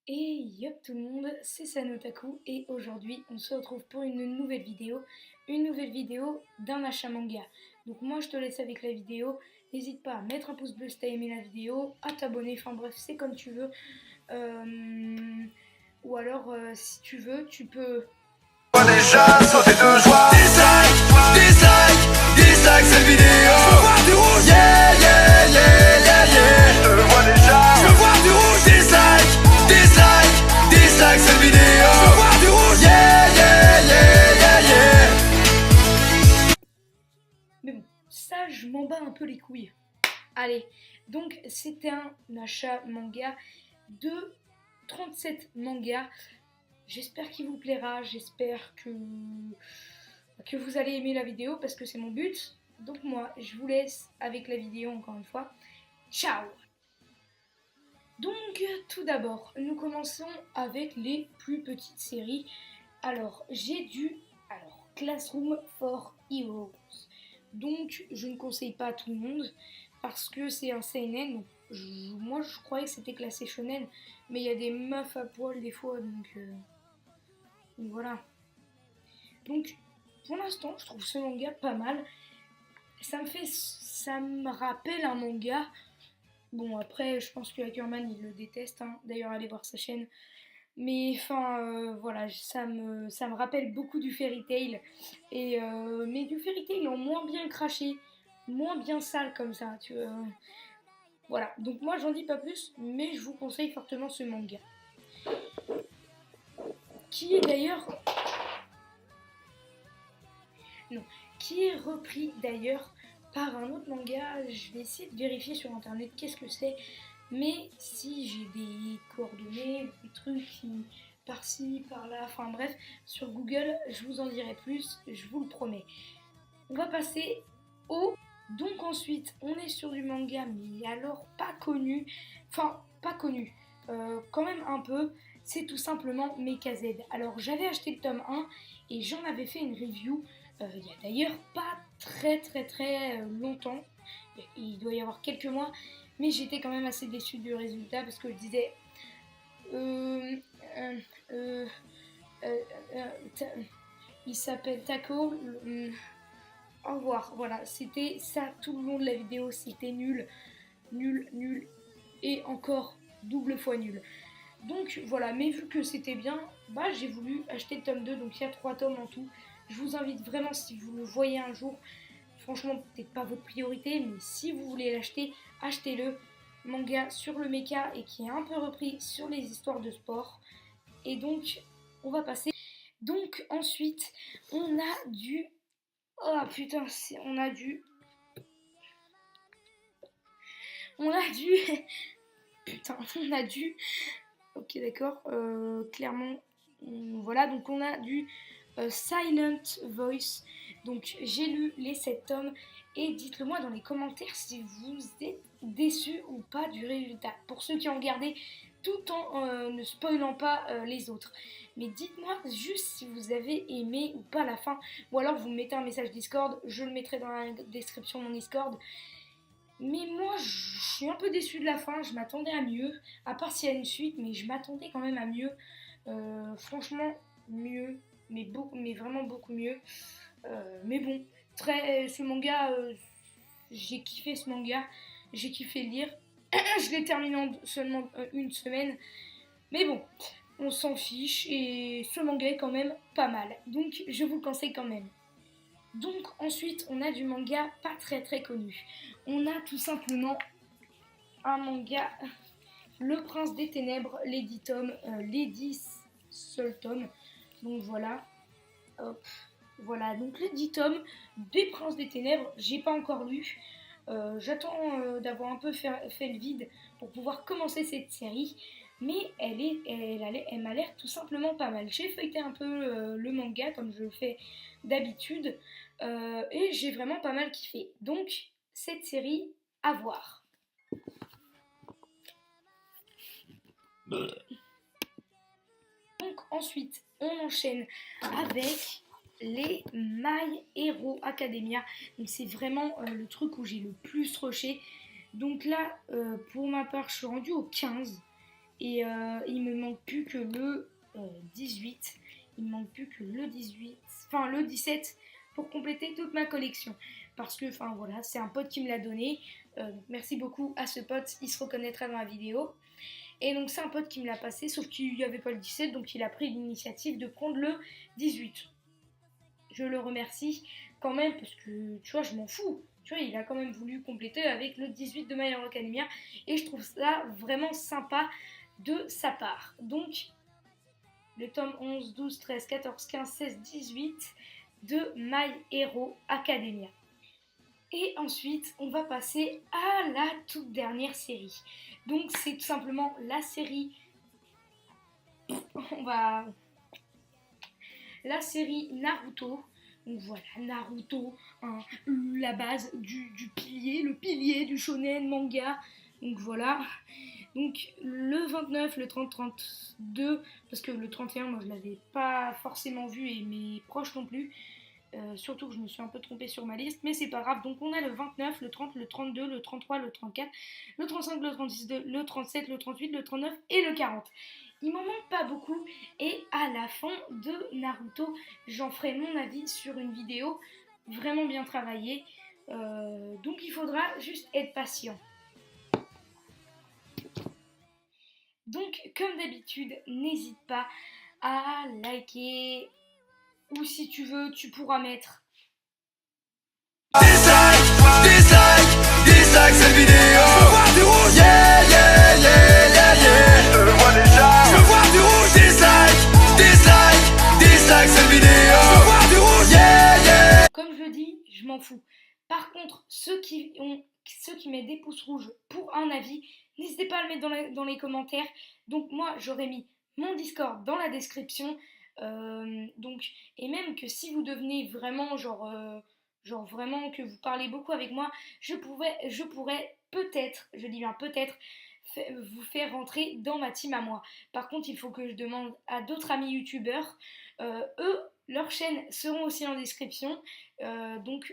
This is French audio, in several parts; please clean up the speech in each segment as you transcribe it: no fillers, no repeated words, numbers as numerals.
Et yop tout le monde, c'est Sanotaku et aujourd'hui on se retrouve pour une nouvelle vidéo d'un achat manga. Donc moi je te laisse avec la vidéo, n'hésite pas à mettre un pouce bleu si t'as aimé la vidéo, à t'abonner, enfin bref c'est comme tu veux. Ou alors si tu veux tu peux... Déjà sauter de joie. Dislike cette vidéo. Je veux voir du rouge. Yeah, yeah, yeah, yeah, yeah. Je le vois déjà. Je veux voir du rouge. Dislike cette vidéo. Je veux voir du rouge. Yeah, yeah, yeah, yeah, yeah. Mais bon, ça je m'en bats un peu les couilles. Allez, donc c'était un achat manga de 37 mangas. J'espère qu'il vous plaira, j'espère que vous allez aimer la vidéo parce que c'est mon but. Donc moi, je vous laisse avec la vidéo encore une fois. Ciao! Donc tout d'abord, nous commençons avec les plus petites séries. Alors, Classroom for Heroes. Donc, je ne conseille pas à tout le monde parce que c'est un seinen. Donc, moi, je croyais que c'était classé shonen, mais il y a des meufs à poil des fois, donc voilà. Donc, pour l'instant, je trouve ce manga pas mal. Ça me rappelle un manga. Bon, après, je pense que Ackerman, il le déteste. Hein. D'ailleurs, allez voir sa chaîne. Mais enfin, voilà, ça me rappelle beaucoup du Fairy Tail. Mais du Fairy Tail en moins bien craché, moins bien sale comme ça. Voilà, donc moi, j'en dis pas plus, mais je vous conseille fortement ce manga. Qui est d'ailleurs... Non, qui est repris d'ailleurs par un autre manga. Je vais essayer de vérifier sur internet qu'est-ce que c'est. Mais si j'ai des coordonnées, des trucs qui par-ci, par-là, enfin bref, sur Google, je vous en dirai plus, je vous le promets. On va passer au... Donc ensuite, on est sur du manga, mais alors pas connu. Enfin, pas connu. Quand même un peu. C'est tout simplement Mecha Z. Alors j'avais acheté le tome 1 et j'en avais fait une review il y a d'ailleurs pas très longtemps. Il doit y avoir quelques mois. Mais j'étais quand même assez déçue du résultat parce que je disais... il s'appelle Taco. Au revoir. Voilà, c'était ça tout le long de la vidéo. C'était nul. Nul. Et encore double fois nul. Donc voilà, mais vu que c'était bien, bah j'ai voulu acheter le tome 2, donc il y a 3 tomes en tout. Je vous invite vraiment, si vous le voyez un jour, franchement peut-être pas votre priorité, mais si vous voulez l'acheter, achetez-le. Manga sur le mecha et qui est un peu repris sur les histoires de sport. Et donc, on va passer. Donc ensuite, on a du... Oh putain, on a du... Putain, on a du... Ok, d'accord. Clairement, voilà. Donc, on a du Silent Voice. Donc, j'ai lu les 7 tomes. Et dites-le moi dans les commentaires si vous êtes déçus ou pas du résultat. Pour ceux qui ont regardé, tout en ne spoilant pas les autres. Mais dites-moi juste si vous avez aimé ou pas la fin. Ou alors, vous me mettez un message Discord. Je le mettrai dans la description de mon Discord. Mais moi, je suis un peu déçue de la fin, je m'attendais à mieux, à part s'il y a une suite, mais je m'attendais quand même à mieux. Franchement, mieux, mais vraiment beaucoup mieux. Mais bon, ce manga, j'ai kiffé ce manga, j'ai kiffé lire. Je l'ai terminé en seulement une semaine. Mais bon, on s'en fiche et ce manga est quand même pas mal. Donc, je vous le conseille quand même. Donc ensuite on a du manga pas très connu. On a tout simplement un manga, Le Prince des Ténèbres, les 10 tomes, les 10 seuls tomes. Donc voilà, hop, voilà, donc les 10 tomes des Princes des Ténèbres, j'ai pas encore lu. J'attends d'avoir un peu fait le vide pour pouvoir commencer cette série. Mais elle m'a l'air tout simplement pas mal. J'ai feuilleté un peu le manga comme je le fais d'habitude. Et j'ai vraiment pas mal kiffé. Donc, cette série, à voir. Donc, ensuite, on enchaîne avec les My Hero Academia. Donc, c'est vraiment le truc où j'ai le plus rushé. Donc là, pour ma part, je suis rendue au 15. Et il me manque plus que le 18. Il me manque plus que le 18, enfin le 17 pour compléter toute ma collection. Parce que, enfin voilà, c'est un pote qui me l'a donné. Merci beaucoup à ce pote, il se reconnaîtra dans la vidéo. Et donc c'est un pote qui me l'a passé, sauf qu'il n'y avait pas le 17, donc il a pris l'initiative de prendre le 18. Je le remercie quand même, parce que tu vois, je m'en fous. Tu vois, il a quand même voulu compléter avec le 18 de My Hero Academia. Et je trouve ça vraiment sympa de sa part. Donc, le tome 11, 12, 13, 14, 15, 16, 18 de My Hero Academia. Et ensuite, on va passer à la toute dernière série. Donc, c'est tout simplement la série... La série Naruto. Donc voilà, Naruto, hein, la base du pilier, le pilier du shonen manga. Donc voilà. Donc le 29, le 30, 32, parce que le 31, moi je l'avais pas forcément vu et mes proches non plus. Surtout que je me suis un peu trompée sur ma liste, mais c'est pas grave. Donc on a le 29, le 30, le 32, le 33, le 34, le 35, le 36, le 37, le 38, le 39 et le 40. Il m'en manque pas beaucoup et à la fin de Naruto, j'en ferai mon avis sur une vidéo vraiment bien travaillée. Donc il faudra juste être patient. Donc comme d'habitude, n'hésite pas à liker ou si tu veux, tu pourras mettre dislike cette vidéo. Je vois du rouge, yeah, yeah, yeah, yeah, yeah. Je le vois déjà. Je vois du rouge, dislike cette vidéo. Je vois du rouge, yeah, yeah. Comme je dis, je m'en fous. Par contre, ceux qui mettent des pouces rouges pour un avis, n'hésitez pas à le mettre dans les commentaires. Donc moi, j'aurais mis mon Discord dans la description. Et même que si vous devenez vraiment genre vraiment que vous parlez beaucoup avec moi, je pourrais peut-être, je dis bien peut-être, vous faire rentrer dans ma team à moi. Par contre, il faut que je demande à d'autres amis youtubeurs. Eux, leurs chaînes seront aussi en description. Donc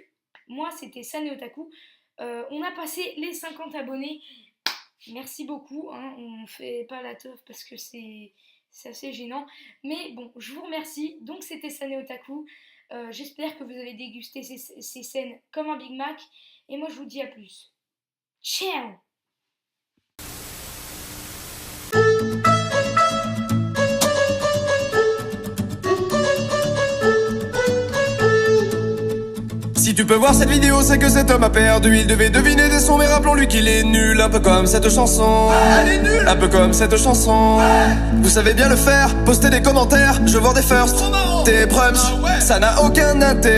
moi, c'était Sané Otaku. On a passé les 50 abonnés. Merci beaucoup, hein. On fait pas la teuf parce que c'est assez gênant. Mais bon, je vous remercie. Donc c'était Sané Otaku. J'espère que vous avez dégusté ces scènes comme un Big Mac. Et moi je vous dis à plus. Ciao! Si tu peux voir cette vidéo, c'est que cet homme a perdu. Il devait deviner des sons, mais rappelons-lui qu'il est nul. Un peu comme cette chanson. Elle est nulle. Un peu comme cette chanson. Vous savez bien le faire, postez des commentaires. Je veux voir des firsts, des prums. Ça n'a aucun intérêt.